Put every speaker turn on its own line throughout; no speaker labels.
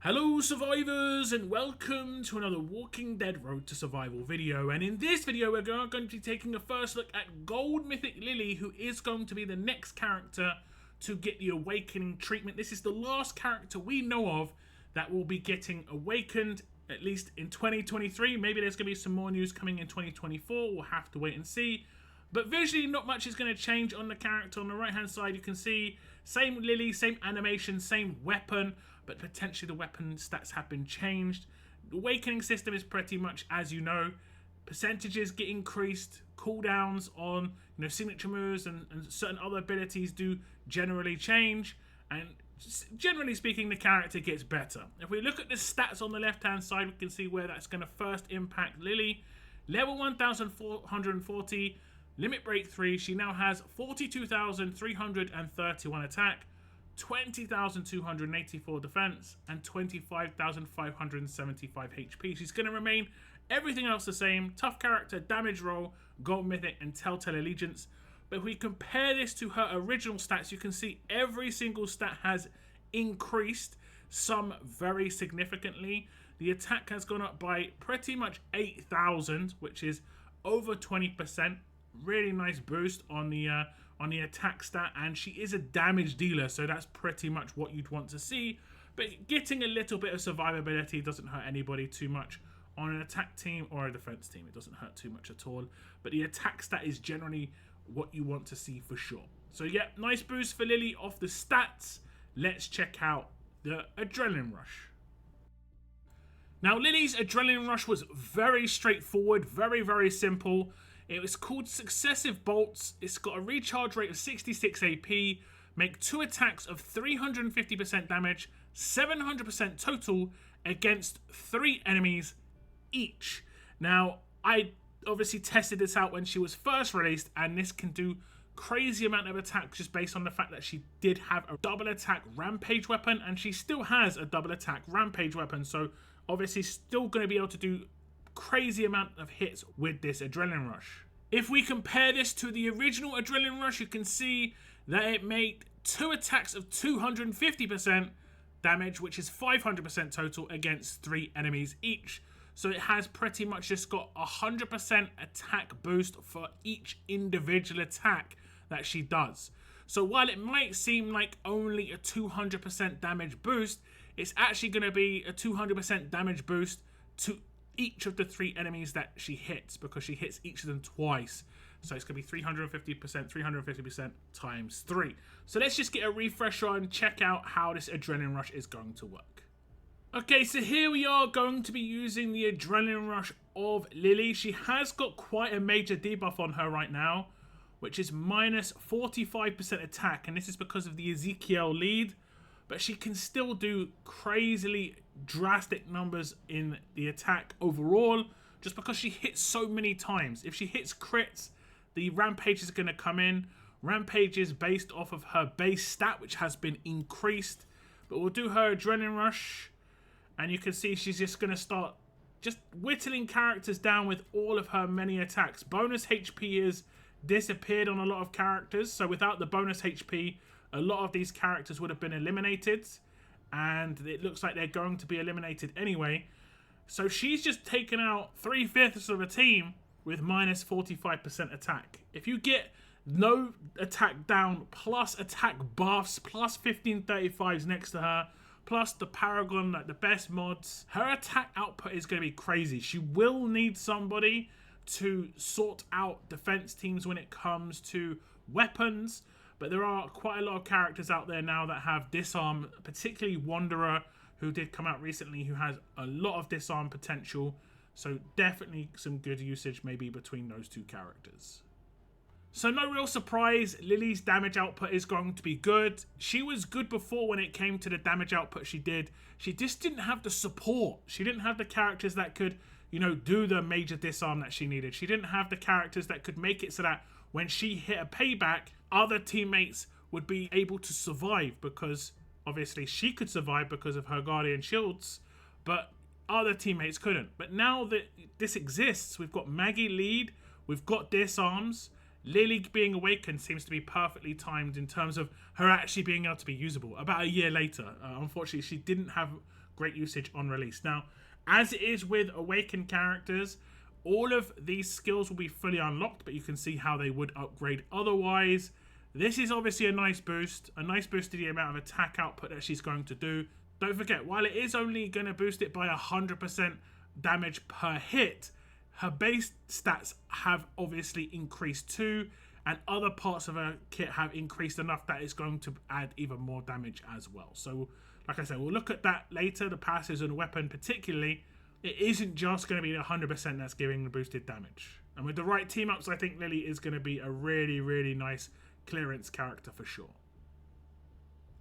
Hello survivors and welcome to another Walking Dead Road to Survival video, and in this video we're going to be taking a first look at Gold Mythic Lilly, who is going to be the next character to get the awakening treatment. This is the last character we know of that will be getting awakened, at least in 2023. Maybe there's going to be some more news coming in 2024, we'll have to wait and see. But visually, not much is going to change on the character. On the right-hand side, you can see same Lilly, same animation, same weapon, but potentially the weapon stats have been changed. The awakening system is pretty much as you know. Percentages get increased, cooldowns on signature moves and certain other abilities do generally change, and generally speaking, the character gets better. If we look at the stats on the left-hand side, we can see where that's going to first impact Lilly. Level 1440. Limit break 3, she now has 42,331 attack, 20,284 defense, and 25,575 HP. She's going to remain everything else the same. Tough character, damage roll, gold mythic, and telltale allegiance. But if we compare this to her original stats, you can see every single stat has increased, some very significantly. The attack has gone up by pretty much 8,000, which is over 20%. Really nice boost on the attack stat, and she is a damage dealer, so that's pretty much what you'd want to see. But getting a little bit of survivability doesn't hurt anybody too much on an attack team or a defense team. It doesn't hurt too much at all, but the attack stat is generally what you want to see for sure. So yeah, nice boost for Lilly off the stats. Let's check out the adrenaline rush. Now, Lilly's adrenaline rush was very straightforward, very simple. It was called Successive Bolts. It's got a recharge rate of 66 AP, make 2 attacks of 350% damage, 700% total against 3 enemies each. Now, I obviously tested this out when she was first released, and this can do crazy amount of attacks just based on the fact that she did have a double attack rampage weapon, and she still has a double attack rampage weapon, so obviously still going to be able to do crazy amount of hits with this adrenaline rush. If we compare this to the original adrenaline rush, you can see that it made 2 attacks of 250% damage, which is 500% total against 3 enemies each. So it has pretty much just got 100% attack boost for each individual attack that she does. So while it might seem like only a 200% damage boost, it's actually going to be a 200% damage boost to each of the 3 enemies that she hits, because she hits each of them twice. So it's going to be 350% times 3. So let's just get a refresher and check out how this adrenaline rush is going to work. Okay, so here we are going to be using the adrenaline rush of Lilly. She has got quite a major debuff on her right now, which is minus 45% attack, and this is because of the Ezekiel lead. But she can still do crazily drastic numbers in the attack overall, just because she hits so many times. If she hits crits, the rampage is going to come in. Rampage is based off of her base stat, which has been increased. But we'll do her adrenaline rush, and you can see she's just going to start just whittling characters down with all of her many attacks. Bonus HP has disappeared on a lot of characters, so without the bonus HP, a lot of these characters would have been eliminated, and it looks like they're going to be eliminated anyway. So she's just taken out 3/5 of a team with minus 45% attack. If you get no attack down, plus attack buffs, plus 1535s next to her, plus the Paragon, like the best mods, her attack output is going to be crazy. She will need somebody to sort out defense teams when it comes to weapons. But there are quite a lot of characters out there now that have disarm, particularly Wanderer, who did come out recently, who has a lot of disarm potential. So definitely some good usage maybe between those 2 characters. So no real surprise, Lilly's damage output is going to be good. She was good before when it came to the damage output she did. She just didn't have the support. She didn't have the characters that could, do the major disarm that she needed. She didn't have the characters that could make it so that when she hit a payback, other teammates would be able to survive, because obviously she could survive because of her Guardian Shields, but other teammates couldn't. But now that this exists, we've got Maggie lead, we've got disarms. Lilly being awakened seems to be perfectly timed in terms of her actually being able to be usable about a year later. Unfortunately, she didn't have great usage on release. Now, as it is with Awakened characters, all of these skills will be fully unlocked, but you can see how they would upgrade otherwise. This is obviously a nice boost to the amount of attack output that she's going to do. Don't forget, while it is only going to boost it by 100% damage per hit, her base stats have obviously increased too, and other parts of her kit have increased enough that it's going to add even more damage as well. So, like I said, we'll look at that later, the passives and weapon particularly. It isn't just going to be 100% that's giving the boosted damage. And with the right team-ups, I think Lilly is going to be a really, really nice clearance character for sure.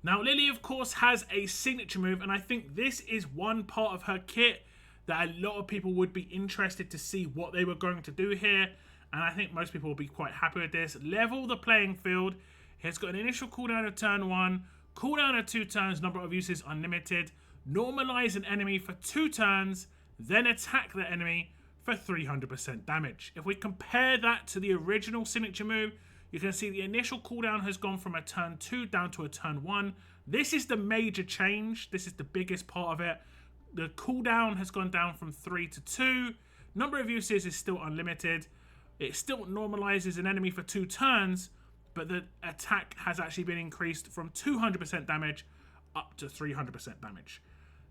Now, Lilly, of course, has a signature move, and I think this is one part of her kit that a lot of people would be interested to see what they were going to do here, and I think most people will be quite happy with this. Level the playing field. It's got an initial cooldown of turn 1, cooldown of 2 turns, number of uses unlimited, normalize an enemy for 2 turns, then attack the enemy for 300% damage. If we compare that to the original signature move, you can see the initial cooldown has gone from a turn 2 down to a turn 1. This is the major change. This is the biggest part of it. The cooldown has gone down from 3 to 2. Number of uses is still unlimited. It still normalizes an enemy for 2 turns, but the attack has actually been increased from 200% damage up to 300% damage.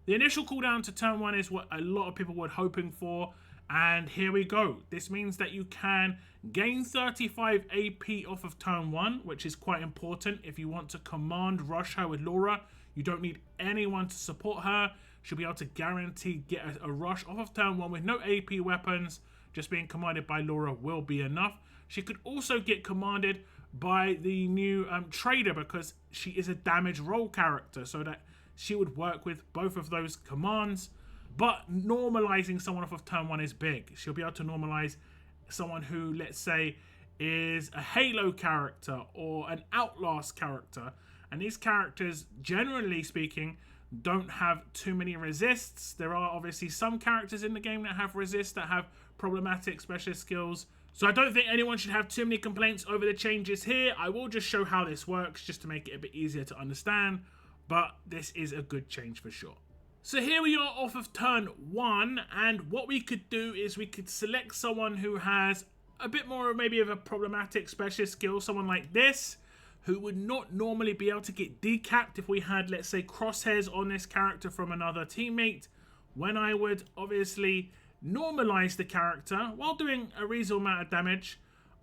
The initial cooldown to turn 1 is what a lot of people were hoping for, and here we go. This means that you can gain 35 AP off of turn 1, which is quite important if you want to command rush her with Laura. You don't need anyone to support her. She'll be able to guarantee get a rush off of turn 1 with no AP weapons. Just being commanded by Laura will be enough. She could also get commanded by the new trader because she is a damage roll character, so that she would work with both of those commands. But normalizing someone off of turn 1 is big. She'll be able to normalize someone who, let's say, is a Halo character or an Outlast character. And these characters, generally speaking, don't have too many resists. There are obviously some characters in the game that have resists, that have problematic specialist skills. So I don't think anyone should have too many complaints over the changes here. I will just show how this works just to make it a bit easier to understand. But this is a good change for sure. So here we are off of turn 1, and what we could do is we could select someone who has a bit more maybe of a problematic specialist skill, someone like this, who would not normally be able to get decapped if we had, let's say, crosshairs on this character from another teammate. When I would obviously normalize the character while doing a reasonable amount of damage,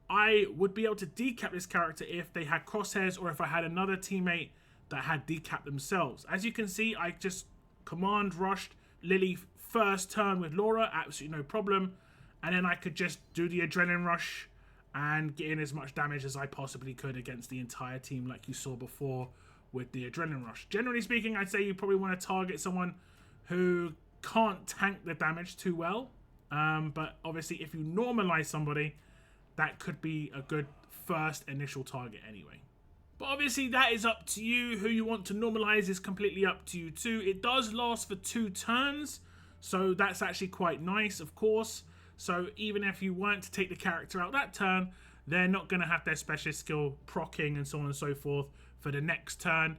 I would be able to decap this character if they had crosshairs or if I had another teammate that had decapped themselves. As you can see, I just command rushed Lilly first turn with Laura, absolutely no problem, and then I could just do the adrenaline rush and get in as much damage as I possibly could against the entire team, like you saw before with the adrenaline rush. Generally speaking, I'd say you probably want to target someone who can't tank the damage too well, but obviously if you normalize somebody, that could be a good first initial target anyway. But obviously that is up to you. Who you want to normalize is completely up to you too. It does last for 2 turns, so that's actually quite nice, of course. So even if you weren't to take the character out that turn, they're not going to have their specialist skill proccing and so on and so forth for the next turn,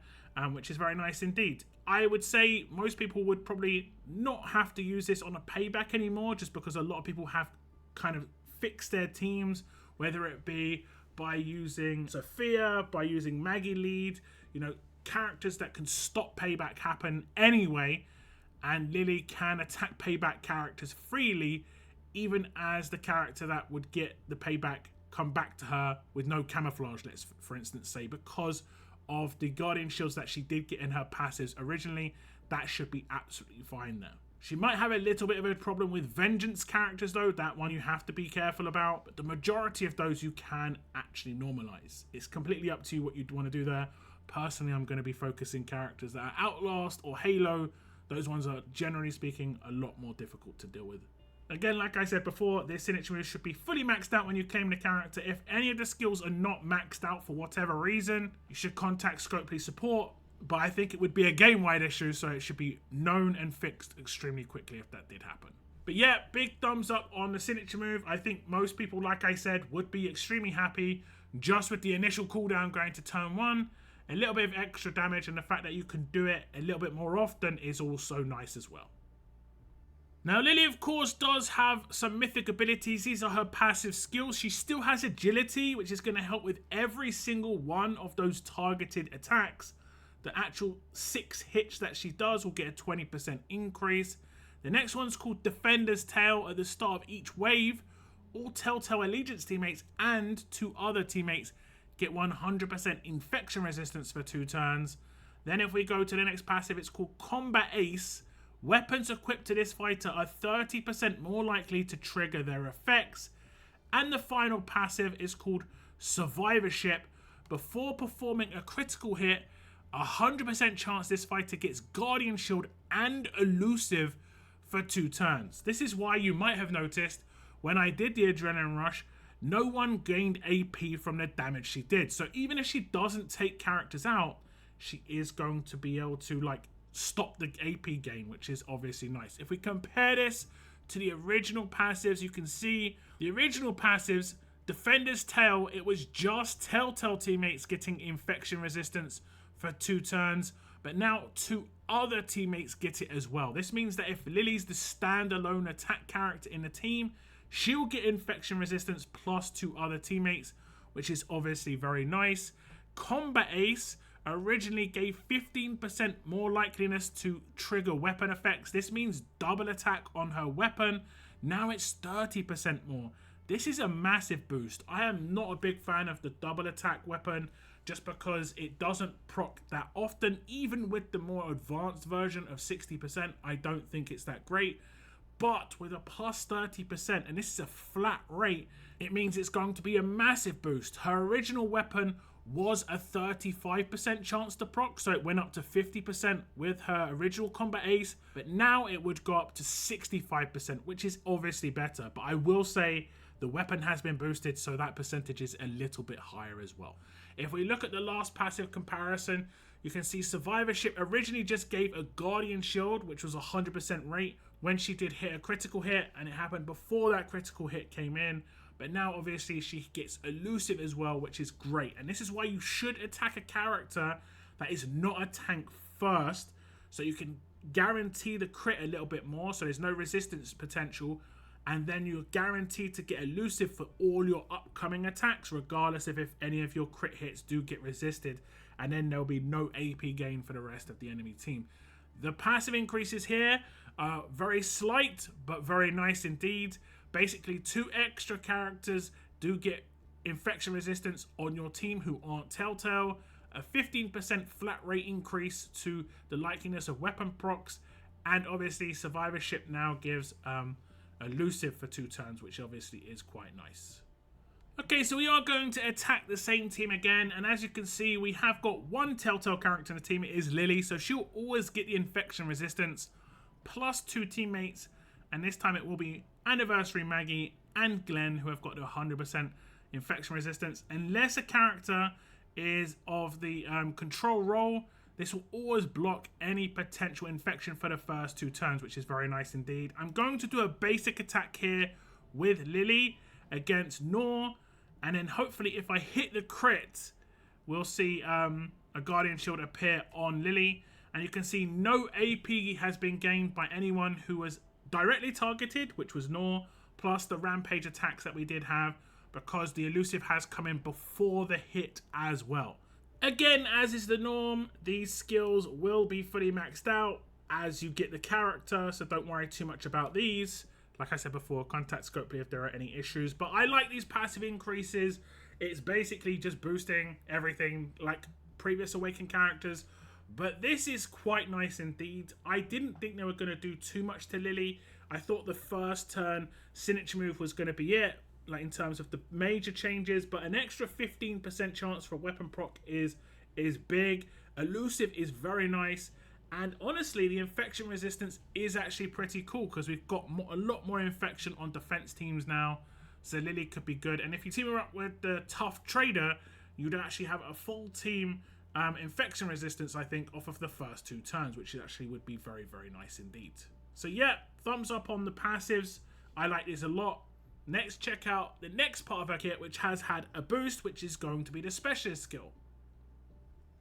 which is very nice indeed. I would say most people would probably not have to use this on a payback anymore, just because a lot of people have kind of fixed their teams, whether it be by using Sophia, by using Maggie lead, you know, characters that can stop payback happen anyway, and Lilly can attack payback characters freely, even as the character that would get the payback come back to her with no camouflage, let's for instance say, because of the Guardian Shields that she did get in her passives originally. That should be absolutely fine there. She might have a little bit of a problem with Vengeance characters though, that one you have to be careful about, but the majority of those you can actually normalize. It's completely up to you what you'd want to do there. Personally, I'm going to be focusing characters that are Outlast or Halo. Those ones are, generally speaking, a lot more difficult to deal with. Again, like I said before, this signature move should be fully maxed out when you claim the character. If any of the skills are not maxed out for whatever reason, you should contact Scopely support. But I think it would be a game-wide issue, so it should be known and fixed extremely quickly if that did happen. But yeah, big thumbs up on the signature move. I think most people, like I said, would be extremely happy just with the initial cooldown going to turn 1. a little bit of extra damage, and the fact that you can do it a little bit more often is also nice as well. Now, Lilly, of course, does have some mythic abilities. These are her passive skills. She still has agility, which is going to help with every single one of those targeted attacks. The actual 6 hits that she does will get a 20% increase. The next one's called Defender's Tail. At the start of each wave, all Telltale Allegiance teammates and 2 other teammates get 100% infection resistance for 2 turns. Then if we go to the next passive, it's called Combat Ace. Weapons equipped to this fighter are 30% more likely to trigger their effects. And the final passive is called Survivorship. Before performing a critical hit, 100% chance this fighter gets Guardian Shield and Elusive for 2 turns. This is why you might have noticed when I did the Adrenaline Rush, no one gained AP from the damage she did. So even if she doesn't take characters out, she is going to be able to stop the AP gain, which is obviously nice. If we compare this to the original passives, you can see the original passives, Defender's Tail, it was just Telltale teammates getting infection resistance for 2 turns, but now 2 other teammates get it as well. This means that if Lilly's the standalone attack character in the team, she'll get infection resistance plus 2 other teammates, which is obviously very nice. Combat Ace originally gave 15% more likeliness to trigger weapon effects. This means double attack on her weapon. Now it's 30% more. This is a massive boost. I am not a big fan of the double attack weapon just because it doesn't proc that often. Even with the more advanced version of 60%, I don't think it's that great. But with a plus 30%, and this is a flat rate, it means it's going to be a massive boost. Her original weapon was a 35% chance to proc, so it went up to 50% with her original Combat Ace, but now it would go up to 65%, which is obviously better. But I will say the weapon has been boosted, so that percentage is a little bit higher as well. If we look at the last passive comparison, you can see Survivorship originally just gave a Guardian Shield, which was 100% rate when she did hit a critical hit, and it happened before that critical hit came in. But now obviously she gets Elusive as well, which is great. And this is why you should attack a character that is not a tank first, so you can guarantee the crit a little bit more, so there's no resistance potential. And then you're guaranteed to get Elusive for all your upcoming attacks, regardless of if any of your crit hits do get resisted. And then there'll be no AP gain for the rest of the enemy team. The passive increases here are very slight, but very nice indeed. Basically, 2 extra characters do get infection resistance on your team who aren't Telltale. A 15% flat rate increase to the likeliness of weapon procs. And obviously, Survivorship now gives Elusive for 2 turns, which obviously is quite nice. Okay, so we are going to attack the same team again, and as you can see, we have got 1 Telltale character in the team. It is Lilly, so she'll always get the infection resistance plus 2 teammates, and this time it will be Anniversary Maggie and Glenn who have got the 100% infection resistance. Unless a character is of the control role, this will always block any potential infection for the first 2 turns, which is very nice indeed. I'm going to do a basic attack here with Lilly against Nor, and then hopefully if I hit the crit, we'll see a Guardian Shield appear on Lilly. And you can see no AP has been gained by anyone who was directly targeted, which was Nor, plus the Rampage attacks that we did have, because the Elusive has come in before the hit as well. Again, as is the norm, these skills will be fully maxed out as you get the character, so don't worry too much about these. Like I said before, contact Scopely if there are any issues. But I like these passive increases. It's basically just boosting everything like previous Awakened characters. But this is quite nice indeed. I didn't think they were going to do too much to Lilly. I thought the first turn signature move was going to be it, like in terms of the major changes. But an extra 15% chance for weapon proc is big. Elusive is very nice. And honestly, the infection resistance is actually pretty cool because we've got a lot more infection on defense teams now. So Lilly could be good. And if you team her up with the Tough Trader, you'd actually have a full team infection resistance, I think, off of the first 2 turns, which actually would be very, very nice indeed. So yeah, thumbs up on the passives. I like this a lot. Next, check out the next part of our kit, which has had a boost, which is going to be the specialist skill.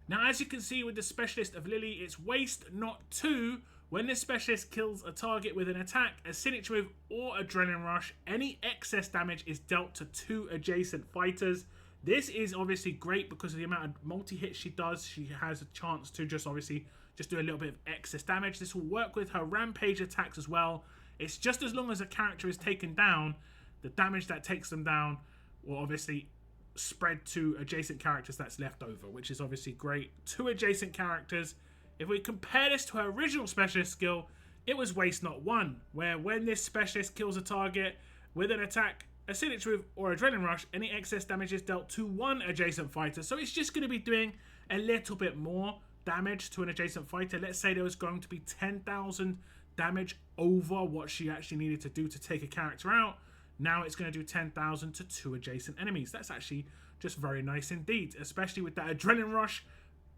Now, as you can see with the specialist of Lilly, it's waste, not 2. When this specialist kills a target with an attack, a signature move, or adrenaline rush, any excess damage is dealt to 2 adjacent fighters. This is obviously great because of the amount of multi-hits she does. She has a chance to just do a little bit of excess damage. This will work with her rampage attacks as well. It's just as long as a character is taken down, the damage that takes them down will obviously spread to adjacent characters that's left over, which is obviously great. 2 adjacent characters. If we compare this to her original specialist skill, it was waste not 1, where when this specialist kills a target with an attack, a signature move, or adrenaline rush, any excess damage is dealt to 1 adjacent fighter. So it's just going to be doing a little bit more damage to an adjacent fighter. Let's say there was going to be 10,000 damage over what she actually needed to do to take a character out. Now it's going to do 10,000 to 2 adjacent enemies. That's actually just very nice indeed, especially with that adrenaline rush,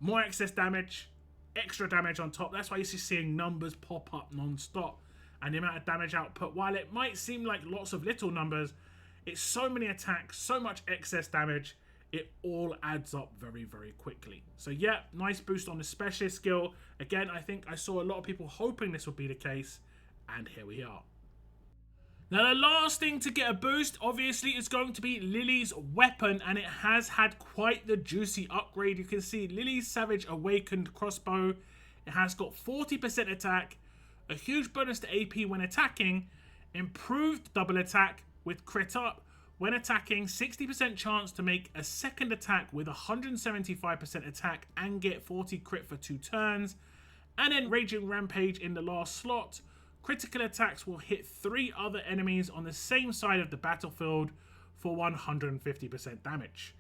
more excess damage, extra damage on top. That's why you're seeing numbers pop up non-stop. And the amount of damage output, while it might seem like lots of little numbers, it's so many attacks, so much excess damage, it all adds up very, very quickly. So yeah, nice boost on the specialist skill. Again, I think I saw a lot of people hoping this would be the case, and here we are. Now, the last thing to get a boost, obviously, is going to be Lilly's weapon, and it has had quite the juicy upgrade. You can see Lilly's Savage Awakened crossbow. It has got 40% attack, a huge bonus to AP when attacking, improved double attack with crit up. When attacking, 60% chance to make a second attack with 175% attack and get 40 crit for 2 turns. And then Raging Rampage in the last slot. Critical attacks will hit 3 other enemies on the same side of the battlefield for 150% damage.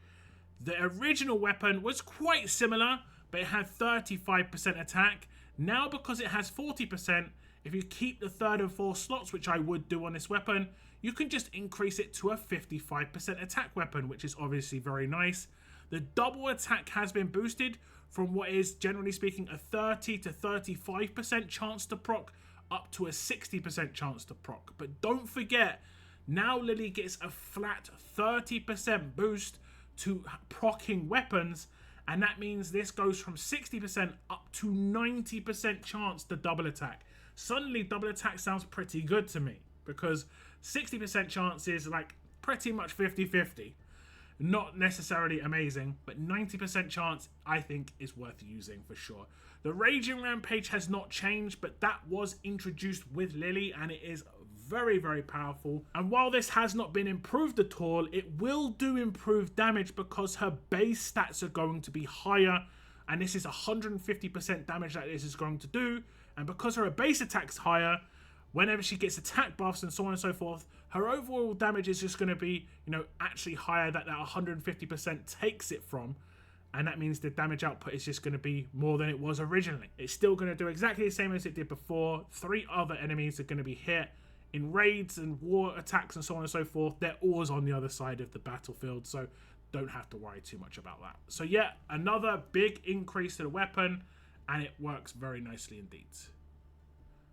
The original weapon was quite similar, but it had 35% attack. Now, because it has 40%, if you keep the 3rd and 4th slots, which I would do on this weapon, you can just increase it to a 55% attack weapon, which is obviously very nice. The double attack has been boosted from what is, generally speaking, a 30 to 35% chance to proc up to a 60% chance to proc. But don't forget, now Lilly gets a flat 30% boost to proccing weapons, and that means this goes from 60% up to 90% chance to double attack. Suddenly, double attack sounds pretty good to me, because 60% chance is like pretty much 50-50. Not necessarily amazing, but 90% chance I think is worth using for sure. The Raging Rampage has not changed, but that was introduced with Lilly, and it is very, very powerful. And while this has not been improved at all, it will do improved damage because her base stats are going to be higher, and this is 150% damage that this is going to do. And because her base attack's higher, whenever she gets attack buffs and so on and so forth, her overall damage is just going to be, actually higher that 150% takes it from. And that means the damage output is just going to be more than it was originally. It's still going to do exactly the same as it did before. 3 other enemies are going to be hit in raids and war attacks and so on and so forth. They're always on the other side of the battlefield, so don't have to worry too much about that. So yeah, another big increase to the weapon, and it works very nicely indeed.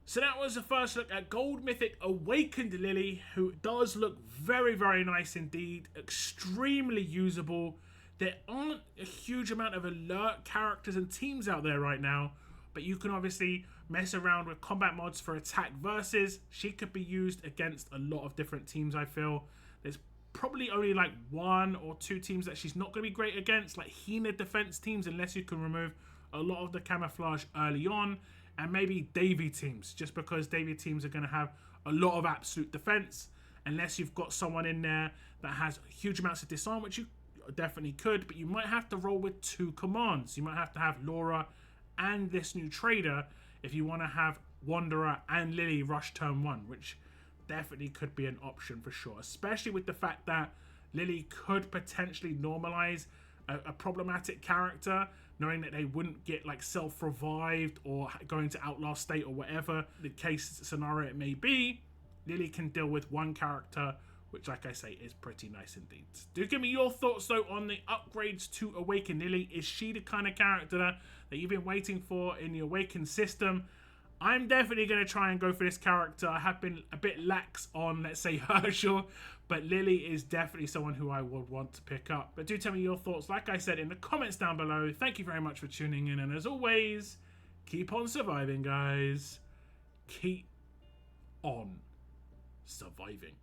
So that was the first look at Gold Mythic Awakened Lilly, who does look very, very nice indeed. Extremely usable. There aren't a huge amount of alert characters and teams out there right now, but you can obviously mess around with combat mods for attack versus. She could be used against a lot of different teams, I feel. There's probably only like 1 or 2 teams that she's not going to be great against, like Hina defense teams, unless you can remove a lot of the camouflage early on, and maybe Davy teams, just because Davy teams are going to have a lot of absolute defense, unless you've got someone in there that has huge amounts of disarm, which you definitely could, but you might have to roll with 2 commands. You might have to have Laura and this new trader if you want to have Wanderer and Lilly rush turn 1, which definitely could be an option for sure, especially with the fact that Lilly could potentially normalize a problematic character, knowing that they wouldn't get like self-revived or going to outlast state or whatever the case scenario it may be. Lilly can deal with 1 character, which, like I say, is pretty nice indeed. Do give me your thoughts, though, on the upgrades to Awaken Lilly. Is she the kind of character that you've been waiting for in the Awaken system? I'm definitely going to try and go for this character. I have been a bit lax on, let's say, Herschel, but Lily is definitely someone who I would want to pick up. But do tell me your thoughts, like I said, in the comments down below. Thank you very much for tuning in, and as always, keep on surviving, guys. Keep on surviving.